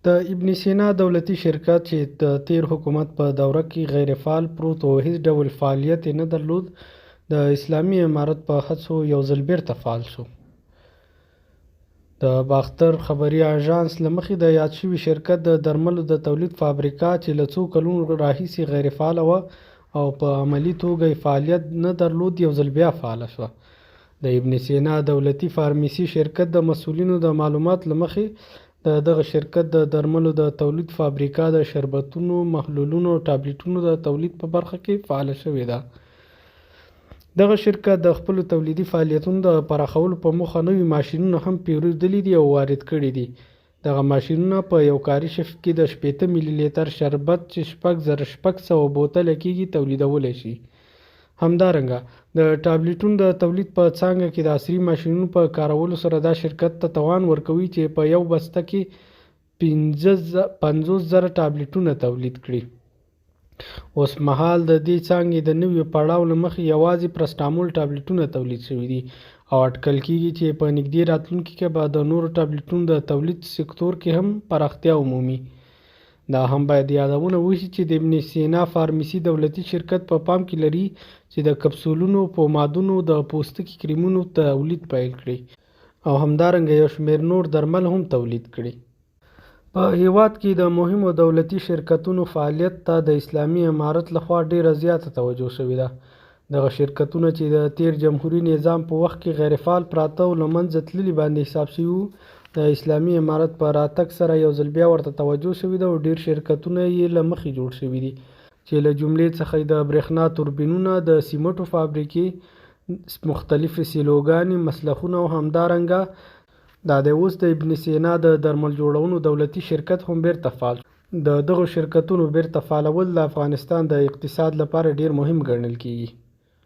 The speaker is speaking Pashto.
د ابن سینا دولتي شرکت چې د تیر حکومت په دوره کې غیر فعال پروت او هیڅ ډول فعالیت یې نه درلود، د اسلامي امارت په هڅو یو ځل بیرته فعال شو. د باختر خبري اژانس له مخې د یاد شوي شرکت د درملو د تولید فابریکه چې له څو کلونو راهیسې غیر فعاله وه او په عملي توګه یې فعالیت نه درلود، یو ځل بیا فعاله شوه. د ابن سینا دولتي فارمیسي شرکت د مسؤلینو د معلوماتو له مخې د دغه شرکت د درملو د تولید فابریکه د شربتونو، محلولونو او ټابلیټونو د تولید په برخه کې فعاله شوې ده. دغه شرکت د خپلو تولیدي فعالیتونو د پراخولو په موخه نوي ماشینونه هم پیرودلي دي او وارد کړي دي. دغه ماشینونه په یو کاري شفت کې د 80 ملي لیتر شربت چې 6600 بوتله کېږي تولیدولی شي. همدارنګه د ټابلیټونو د تولید په څانګه کې د عصري ماشینونو په کارولو سره دا شرکت ته توان ورکوي چې په یو بسته کې 50,000 ټابلیټونه تولید کړي. اوس مهال د دې څانګې د نوي پړاو له مخې یوازې پرسټامول ټابلیټونه تولید شوي دي او اټکل کېږي چې په نږدې راتلونکي کې به د نورو ټابلیټونو د تولید سکتور کې هم پراختیا ومومي. دا هم باید یادونه وشي چې د ابن سینا فارمیسي دولتي شرکت په پام کې لري چې د کپسولونو، پومادونو، د پوستکي کریمونو تولید پیل کړي او همدارنګه یو شمېر نور درمل هم تولید کړي. په هیواد کې د مهمو دولتي شرکتونو فعالیت ته د اسلامي امارت لخوا ډیره زیاته توجه شوې ده. دغه شرکتونه چې د تیر جمهوري نظام په وخت کې غیر فعال پراته او له منځه تللي باندې حساب شوي وو، د اسلامي امارت په راتګ سره یو ځل بیا ورته توجه شوې ده او ډیر شرکتونه یې له مخې جوړ شوي دي چې له جملې څخه د برېښنا توربینونه، د سیمټو فابریکې، مختلفې سیلوګانې، مسلخونه او همدارنګه دا د اوس د ابن سینا د درمل جوړونو دولتي شرکت هم بیرته فعال شو. د دغو شرکتونو بیرته فعالول د افغانستان د اقتصاد لپاره ډیر مهم ګڼل کیږي.